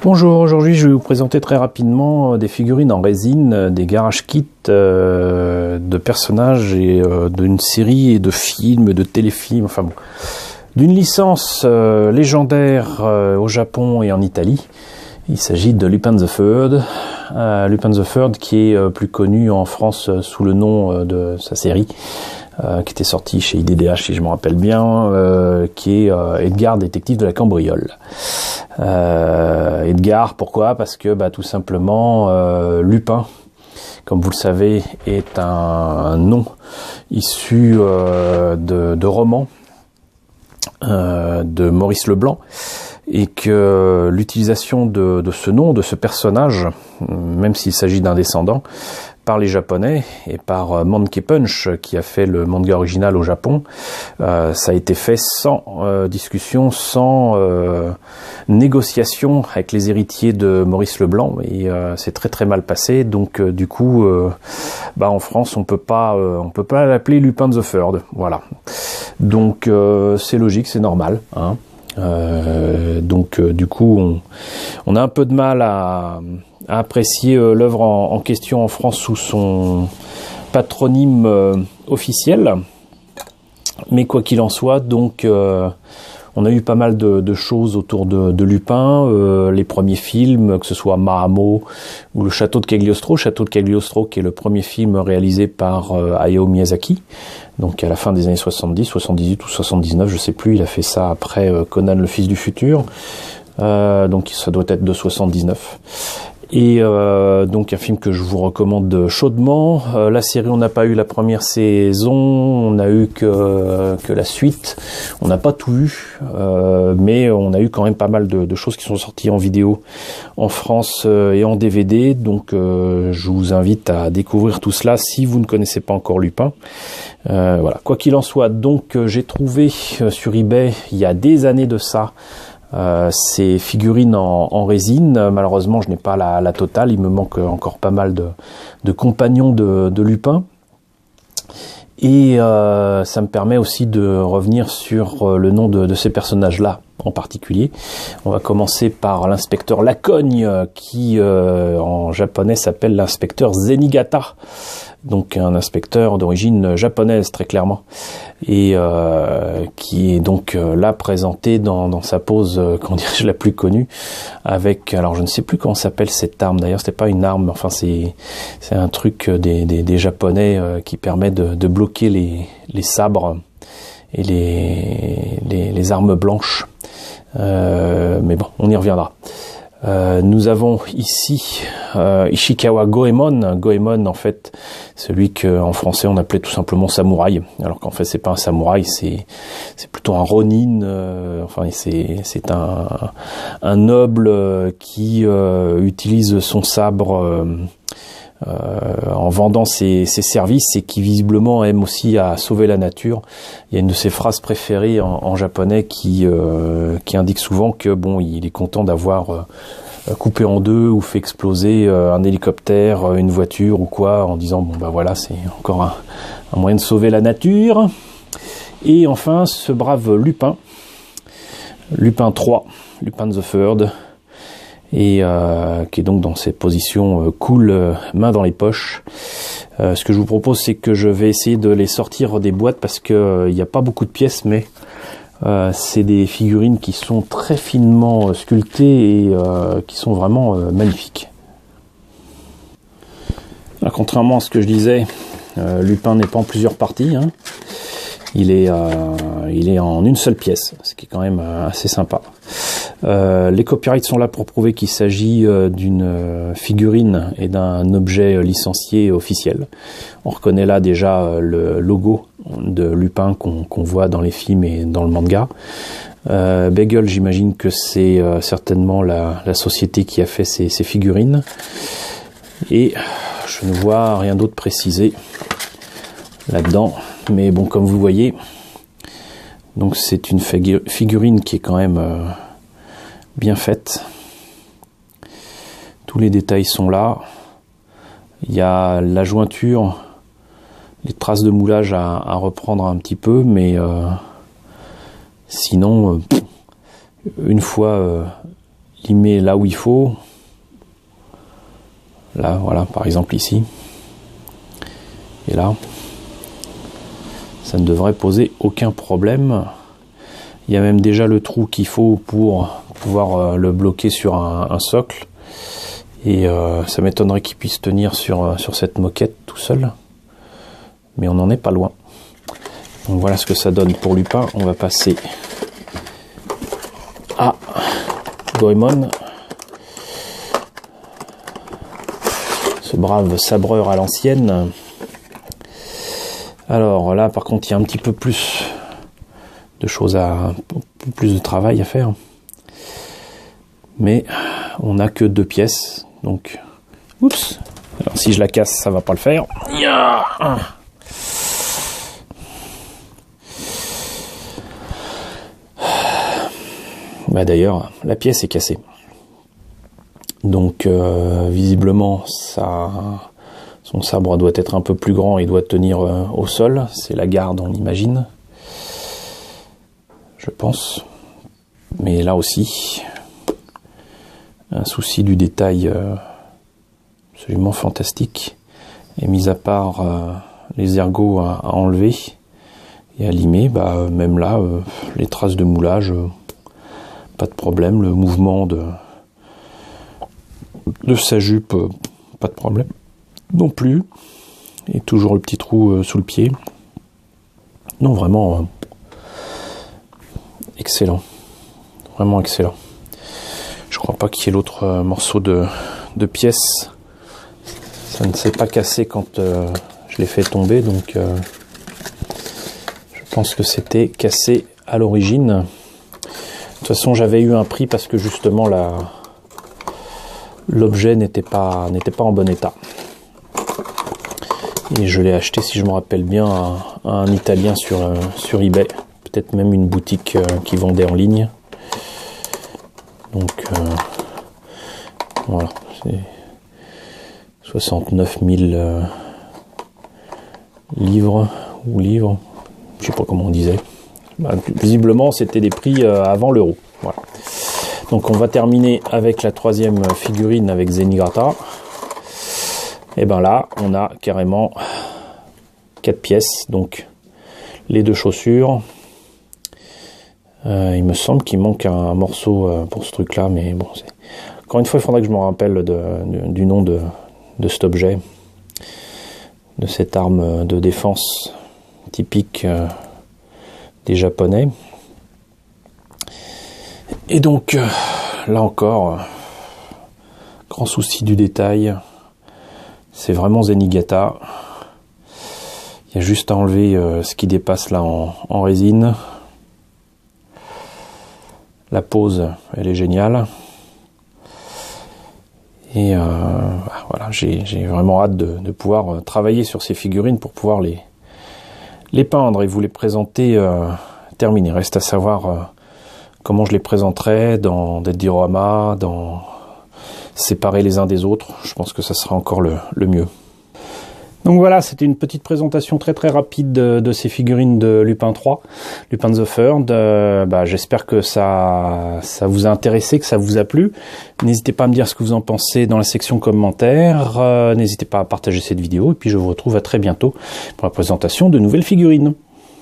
Bonjour, aujourd'hui je vais vous présenter très rapidement des figurines en résine, des garage kits de personnages et d'une série de films, de téléfilms, enfin bon, d'une licence légendaire au Japon et en Italie. Il s'agit de Lupin the Third, Lupin the Third qui est plus connu en France sous le nom de sa série, qui était sorti chez IDDH si je me rappelle bien, qui est Edgar, détective de la cambriole. Edgar, pourquoi? Parce que tout simplement Lupin, comme vous le savez, est un nom issu de romans de Maurice Leblanc, et que l'utilisation de ce nom, de ce personnage, même s'il s'agit d'un descendant, par les Japonais et par Monkey Punch qui a fait le manga original au Japon, ça a été fait sans discussion, sans négociation avec les héritiers de Maurice Leblanc, et c'est très très mal passé. Donc du coup, en France on peut pas l'appeler Lupin the Third, voilà. Donc c'est logique, c'est normal, hein. Du coup on a un peu de mal à apprécier l'œuvre en question en France sous son patronyme officiel, mais quoi qu'il en soit, donc on a eu pas mal de choses autour de Lupin, les premiers films, que ce soit Mahamo ou le Château de Cagliostro qui est le premier film réalisé par Hayao Miyazaki, donc à la fin des années 70, 78 ou 79, je sais plus, il a fait ça après Conan le Fils du Futur, donc ça doit être de 79. Et donc un film que je vous recommande chaudement. La série, on n'a pas eu la première saison, on n'a eu que la suite. On n'a pas tout eu, mais on a eu quand même pas mal de choses qui sont sorties en vidéo en France et en DVD. Donc je vous invite à découvrir tout cela si vous ne connaissez pas encore Lupin. Voilà. Quoi qu'il en soit, donc j'ai trouvé sur eBay il y a des années de ça ces figurines en résine. Malheureusement je n'ai pas la totale, il me manque encore pas mal de compagnons de Lupin, et ça me permet aussi de revenir sur le nom de ces personnages là en particulier. On va commencer par l'inspecteur Lacogne, qui en japonais s'appelle l'inspecteur Zenigata, donc un inspecteur d'origine japonaise très clairement, et qui est donc là présenté dans sa pose la plus connue, avec, alors je ne sais plus comment s'appelle cette arme d'ailleurs, c'était pas une arme, enfin c'est un truc des japonais qui permet de bloquer les sabres et les armes blanches, mais bon, on y reviendra. Nous avons ici Ishikawa Goemon. Goemon, en fait, celui qu'en français on appelait tout simplement samouraï, alors qu'en fait c'est pas un samouraï, c'est plutôt un ronin. C'est un noble qui utilise son sabre en vendant ses services, et qui visiblement aime aussi à sauver la nature. Il y a une de ses phrases préférées en japonais qui indique souvent que bon, il est content d'avoir coupé en deux ou fait exploser un hélicoptère, une voiture ou quoi, en disant bon voilà, c'est encore un moyen de sauver la nature. Et enfin ce brave Lupin 3, Lupin the Third, et qui est donc dans ces positions cool, main dans les poches. Ce que je vous propose, c'est que je vais essayer de les sortir des boîtes, parce que il n'y a pas beaucoup de pièces, mais c'est des figurines qui sont très finement sculptées et qui sont vraiment magnifiques. Alors, contrairement à ce que je disais, Lupin n'est pas en plusieurs parties, hein. Il est en une seule pièce, ce qui est quand même assez sympa. Les copyrights sont là pour prouver qu'il s'agit d'une figurine et d'un objet licencié officiel. On reconnaît là déjà le logo de Lupin qu'on voit dans les films et dans le manga. Bagel, j'imagine que c'est certainement la société qui a fait ces figurines. Et je ne vois rien d'autre précisé là-dedans. Mais bon, comme vous voyez, donc c'est une figurine qui est quand même bien faite. Tous les détails sont là. Il y a la jointure, les traces de moulage à reprendre un petit peu, mais Sinon, une fois limer là où il faut. Là, voilà, par exemple ici. Et là, ça ne devrait poser aucun problème. Il y a même déjà le trou qu'il faut pour pouvoir le bloquer sur un socle. Et ça m'étonnerait qu'il puisse tenir sur cette moquette tout seul. Mais on n'en est pas loin. Donc voilà ce que ça donne pour Lupin. On va passer à Goemon. Ce brave sabreur à l'ancienne. Alors là par contre il y a un petit peu plus de choses plus de travail à faire. Mais on n'a que 2 pièces. Donc, oups. Alors si je la casse, ça va pas le faire. Bah d'ailleurs, la pièce est cassée. Donc visiblement, son sabre doit être un peu plus grand et doit tenir au sol. C'est la garde, on imagine. Je pense. Mais là aussi, un souci du détail absolument fantastique. Et mis à part les ergots à enlever et à limer, bah, même là, les traces de moulage, pas de problème. Le mouvement de sa jupe, pas de problème non plus. Et toujours le petit trou sous le pied. Non, vraiment excellent. Vraiment excellent. Je crois pas qu'il y ait l'autre morceau de pièce. Ça ne s'est pas cassé quand je l'ai fait tomber, donc je pense que c'était cassé à l'origine. De toute façon, j'avais eu un prix parce que justement l'objet n'était pas en bon état. Et je l'ai acheté, si je me rappelle bien, à un Italien sur eBay. Peut-être même une boutique qui vendait en ligne. Donc voilà, c'est 69 000 livres ou livres, je sais pas comment on disait. Bah, visiblement, c'était des prix avant l'euro. Voilà. Donc on va terminer avec la 3e figurine avec Zenigata. Et ben là, on a carrément 4 pièces, donc les 2 chaussures. Il me semble qu'il manque un morceau pour ce truc là, mais bon, encore une fois il faudrait que je me rappelle du nom de cet objet, de cette arme de défense typique des Japonais. Et donc là encore, grand souci du détail, c'est vraiment Zenigata. Il y a juste à enlever ce qui dépasse là en résine. La pose, elle est géniale. Et voilà, j'ai vraiment hâte de pouvoir travailler sur ces figurines pour pouvoir les peindre et vous les présenter terminées. Reste à savoir comment je les présenterai dans des dioramas, séparer les uns des autres. Je pense que ça sera encore le mieux. Donc voilà, c'était une petite présentation très rapide de ces figurines de Lupin 3, Lupin the Third. J'espère que ça vous a intéressé, que ça vous a plu. N'hésitez pas à me dire ce que vous en pensez dans la section commentaires. N'hésitez pas à partager cette vidéo et puis je vous retrouve à très bientôt pour la présentation de nouvelles figurines.